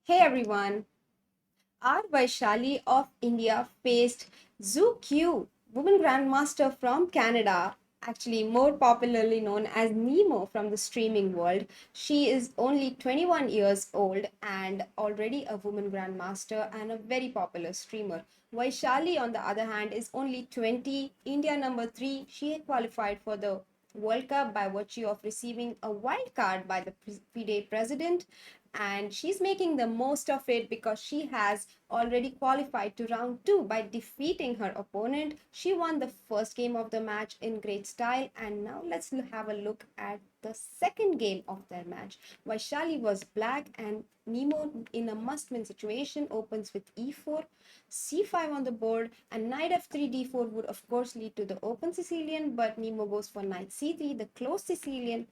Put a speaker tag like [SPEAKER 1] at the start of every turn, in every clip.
[SPEAKER 1] Hey everyone, our Vaishali of India faced Zhou Qiyu, woman grandmaster from Canada, actually more popularly known as Nemo from the streaming world. She is only 21 years old and already a woman grandmaster and a very popular streamer. Vaishali, on the other hand, is only 20, India number 3. She had qualified for the World Cup by virtue of receiving a wild card by the Fide president, and she's making the most of it because she has already qualified to round 2 by defeating her opponent. She won the first game of the match in great style, and now let's have a look at the second game of their match. Vaishali was black, and Nemo, in a must-win situation, opens with e4, c5 on the board, and knight f3 d4 would of course lead to the open Sicilian, but Nemo goes for knight c3, the closed Sicilian,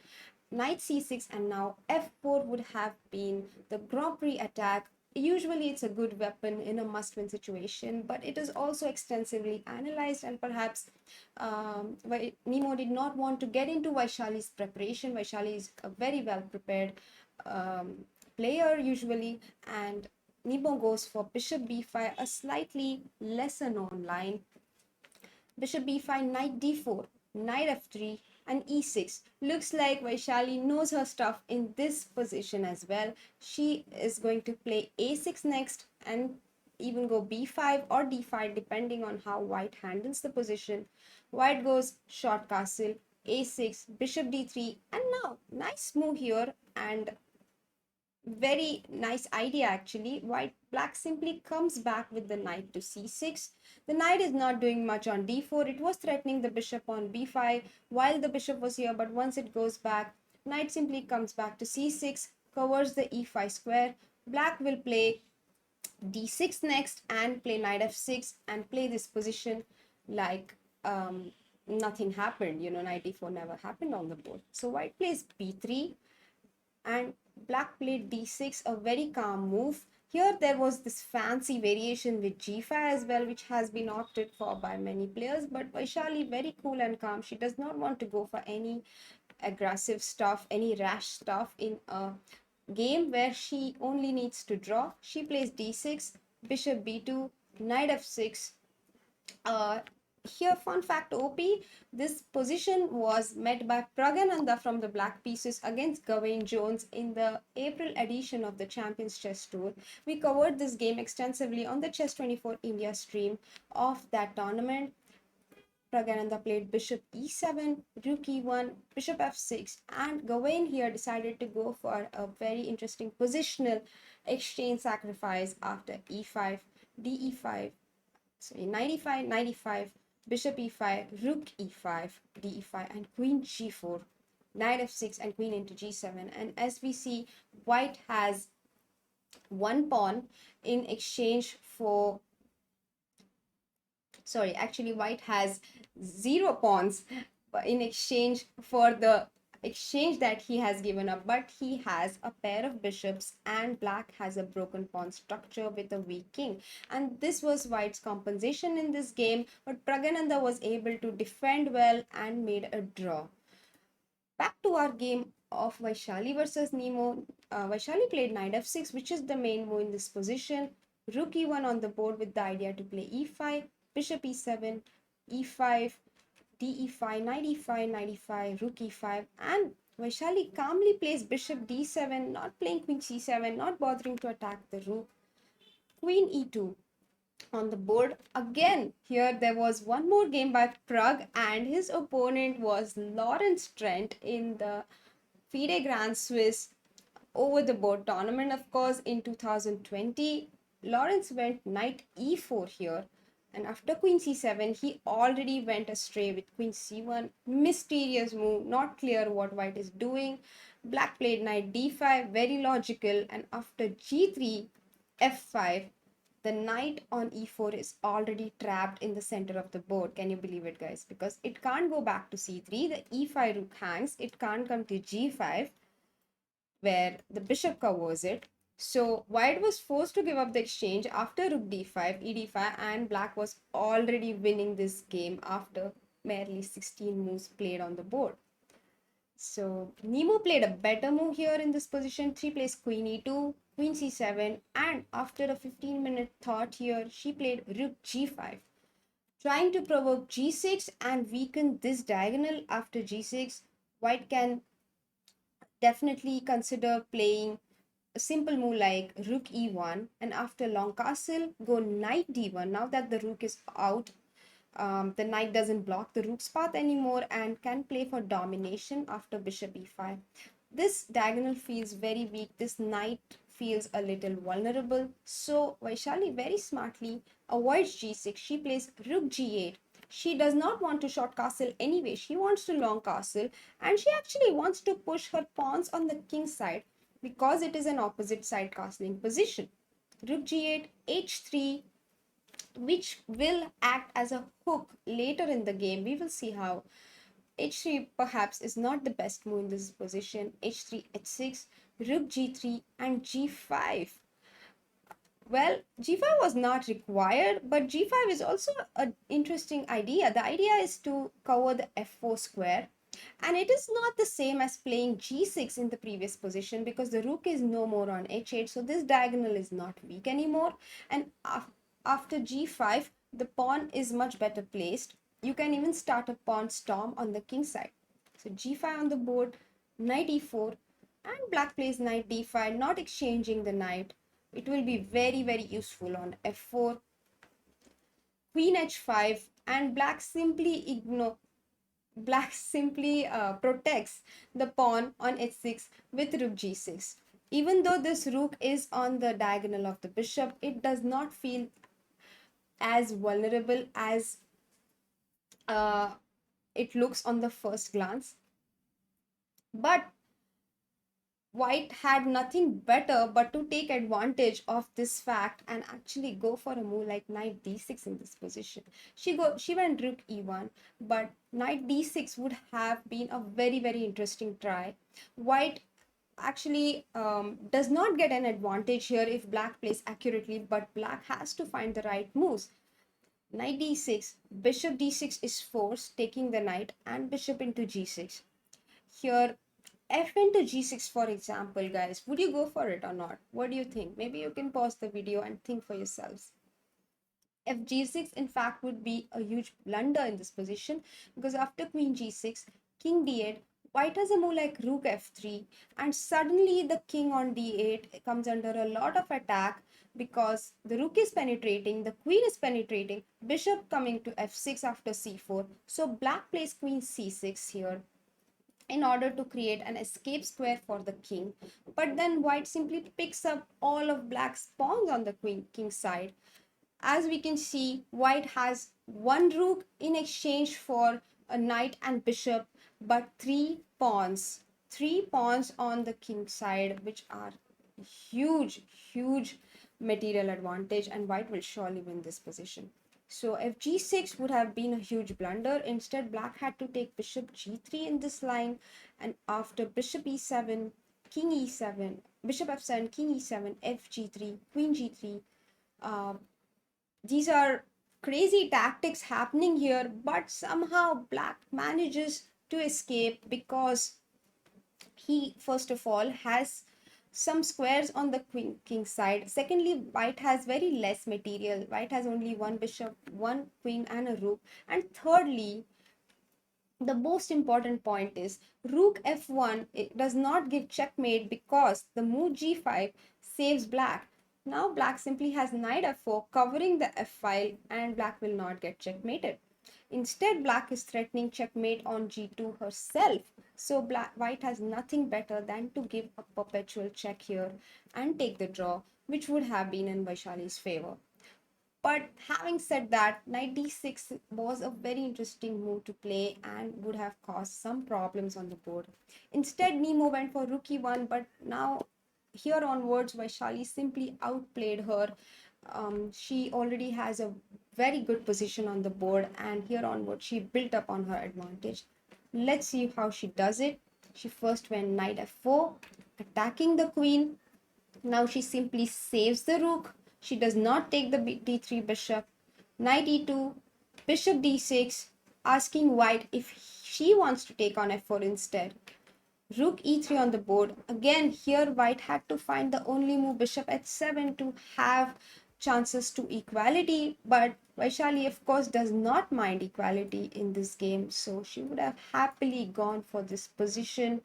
[SPEAKER 1] knight c6, and now f4 would have been the Grand Prix attack. Usually it's a good weapon in a must-win situation, but it is also extensively analyzed, and perhaps Nemo did not want to get into Vaishali's preparation. Vaishali is a very well prepared player usually, and Nemo goes for bishop b5, a slightly lesser known line. Bishop b5, knight d4, knight f3, and e6. Looks like Vaishali knows her stuff in this position as well. She is going to play a6 next and even go b5 or d5 depending on how white handles the position. White goes short castle, a6, bishop d3, and now nice move here and very nice idea actually. Black simply comes back with the knight to c6. The knight is not doing much on d4. It was threatening the bishop on b5 while the bishop was here, but once it goes back, knight simply comes back to c6, covers the e5 square. Black will play d6 next and play knight f6 and play this position like nothing happened. Knight d4 never happened on the board. So white plays b3 and black played d6, a very calm move. Here there was this fancy variation with g5 as well, which has been opted for by many players, but Vaishali very cool and calm. She does not want to go for any aggressive stuff, any rash stuff in a game where she only needs to draw. She plays d6, bishop b2, knight f6. uh, Here, fun fact OP, this position was met by Pragananda from the Black Pieces against Gawain Jones in the April edition of the Champions Chess Tour. We covered this game extensively on the Chess24 India stream of that tournament. Pragananda played bishop e7, rook e1, bishop f6, and Gawain here decided to go for a very interesting positional exchange sacrifice after e5, de5, sorry, 95, 95, bishop e5, rook e5, de5, and queen g4, knight f6, and queen into g7. And as we see, white has one pawn in exchange for, sorry, actually white has 0 pawns in exchange for the exchange that he has given up, but he has a pair of bishops and black has a broken pawn structure with a weak king, and this was white's compensation in this game, but Pragananda was able to defend well and made a draw. Back to our game of Vaishali versus Nemo. Vaishali played knight f6, which is the main move in this position. Rook e1 on the board with the idea to play e5, bishop e7, e5, de5, knight e5, knight e5, rook e5, and Vaishali calmly plays bishop d7, not playing queen c7, not bothering to attack the rook. Queen e2 on the board. Again, here there was one more game by Prag, and his opponent was Lawrence Trent in the Fide Grand Swiss over the board tournament, of course, in 2020. Lawrence went knight e4 here, and after queen c7, he already went astray with queen c1. Mysterious move, not clear what white is doing. Black played knight d5, very logical, and after g3, f5, the knight on e4 is already trapped in the center of the board. Can you believe it, guys? Because it can't go back to c3. The e5 rook hangs. It can't come to g5 where the bishop covers it. So white was forced to give up the exchange after rook d5, ed5, and black was already winning this game after merely 16 moves played on the board. So Nemo played a better move here in this position. She plays queen e2, queen c7, and after a 15-minute thought here, she played rook g5, trying to provoke g6 and weaken this diagonal. After g6, white can definitely consider playing a simple move like rook e1, and after long castle, go knight d1. Now that the rook is out, the knight doesn't block the rook's path anymore and can play for domination after bishop e5. This diagonal feels very weak. This knight feels a little vulnerable. So Vaishali very smartly avoids g6. She plays rook g8. She does not want to short castle anyway. She wants to long castle, and she actually wants to push her pawns on the king side because it is an opposite side castling position. Rook g8, h3, which will act as a hook later in the game. We will see how. h3 perhaps is not the best move in this position. h3, h6, rook g3, and g5. Well, g5 was not required, but g5 is also an interesting idea. The idea is to cover the f4 square, and it is not the same as playing g6 in the previous position because the rook is no more on h8, so this diagonal is not weak anymore. And after g5, the pawn is much better placed. You can even start a pawn storm on the king side. So g5 on the board, knight e4, and black plays knight d5, not exchanging the knight. It will be very useful on f4, queen h5, and black simply protects the pawn on h6 with rook g6. Even though this rook is on the diagonal of the bishop, it does not feel as vulnerable as uh, it looks on the first glance. But white had nothing better but to take advantage of this fact and actually go for a move like knight d6 in this position. She went rook e1, but knight d6 would have been a very interesting try. White actually does not get an advantage here if black plays accurately, but black has to find the right moves. Knight d6, bishop d6 is forced, taking the knight, and bishop into g6. Here, f into g6, for example, guys, would you go for it or not? What do you think? Maybe you can pause the video and think for yourselves. If g6 in fact would be a huge blunder in this position, because after queen g6, king d8, white has a move like rook f3, and suddenly the king on d8 comes under a lot of attack because the rook is penetrating, the queen is penetrating, bishop coming to f6 after c4. So black plays queen c6 here in order to create an escape square for the king. But then white simply picks up all of black's pawns on the king side. As we can see, white has one rook in exchange for a knight and bishop, but three pawns on the king side, which are huge material advantage, and white will surely win this position. So if g6 would have been a huge blunder, instead black had to take bishop g3 in this line, and after bishop e7, king e7, bishop f7, king e7, f g3, queen g3. These are crazy tactics happening here, but somehow black manages to escape because he first of all has some squares on the king side. Secondly, white has very less material. White has only one bishop, one queen, and a rook. And thirdly, the most important point is rook f1, it does not give checkmate because the move g5 saves black. Now black simply has knight f4 covering the f file, and black will not get checkmated. Instead, black is threatening checkmate on g2 herself. So white has nothing better than to give a perpetual check here and take the draw, which would have been in Vaishali's favor. But having said that, knight d6 was a very interesting move to play and would have caused some problems on the board. Instead, Nemo went for rook e1, but now here onwards, Vaishali simply outplayed her. She already has a very good position on the board, and here onwards, she built up on her advantage. Let's see how she does it. She first went knight f4, attacking the queen. Now she simply saves the rook. She does not take the d3 bishop. Knight e2, bishop d6, asking white if she wants to take on f4 instead. Rook e3 on the board. Again, here white had to find the only move bishop h7 to have chances to equality, but Vaishali of course does not mind equality in this game, so she would have happily gone for this position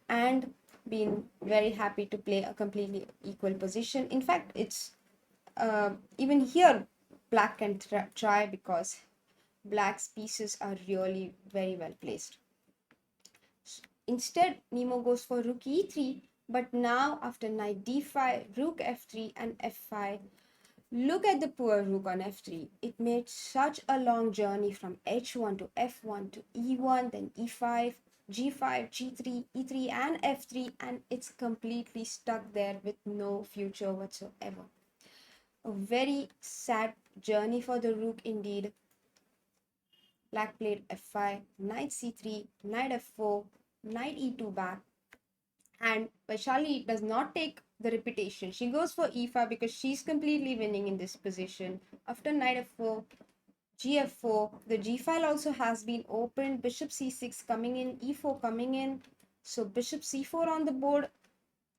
[SPEAKER 1] and been very happy to play a completely equal position. In fact, it's even here black can try because black's pieces are really very well placed. Instead, Nemo goes for rook e3, but now after knight d5, rook f3 and f5, look at the poor rook on f3. It made such a long journey from h1 to f1 to e1, then e5, g5, g3, e3 and f3, and it's completely stuck there with no future whatsoever. A very sad journey for the rook indeed. Black played f5, knight c3, knight f4, knight e2 back, and Vaishali does not take the repetition. She goes for e5 because she's completely winning in this position. After knight f4, gf4, the g file also has been opened. Bishop c6 coming in, e4 coming in. So bishop c4 on the board,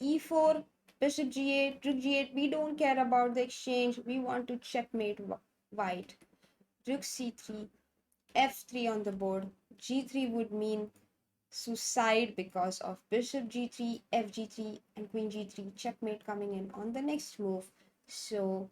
[SPEAKER 1] e4, bishop g8, rook g8. We don't care about the exchange. We want to checkmate white. Rook c3, f3 on the board. g3 would mean suicide because of bishop g3, fg3 and queen g3, checkmate coming in on the next move. So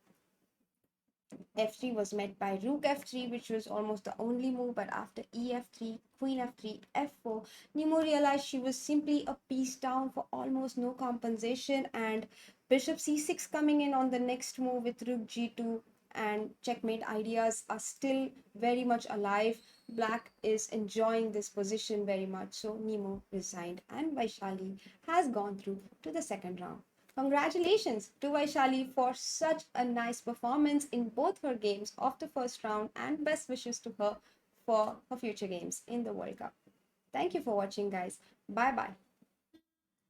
[SPEAKER 1] f3 was met by rook f3, which was almost the only move, but after ef3, queen f3, f4, Nemo realized she was simply a piece down for almost no compensation, and bishop c6 coming in on the next move with rook g2, and checkmate ideas are still very much alive. Black is enjoying this position very much, so Nemo resigned, and Vaishali has gone through to the second round. Congratulations to Vaishali for such a nice performance in both her games of the first round, and best wishes to her for her future games in the World Cup. Thank you for watching, guys. Bye bye.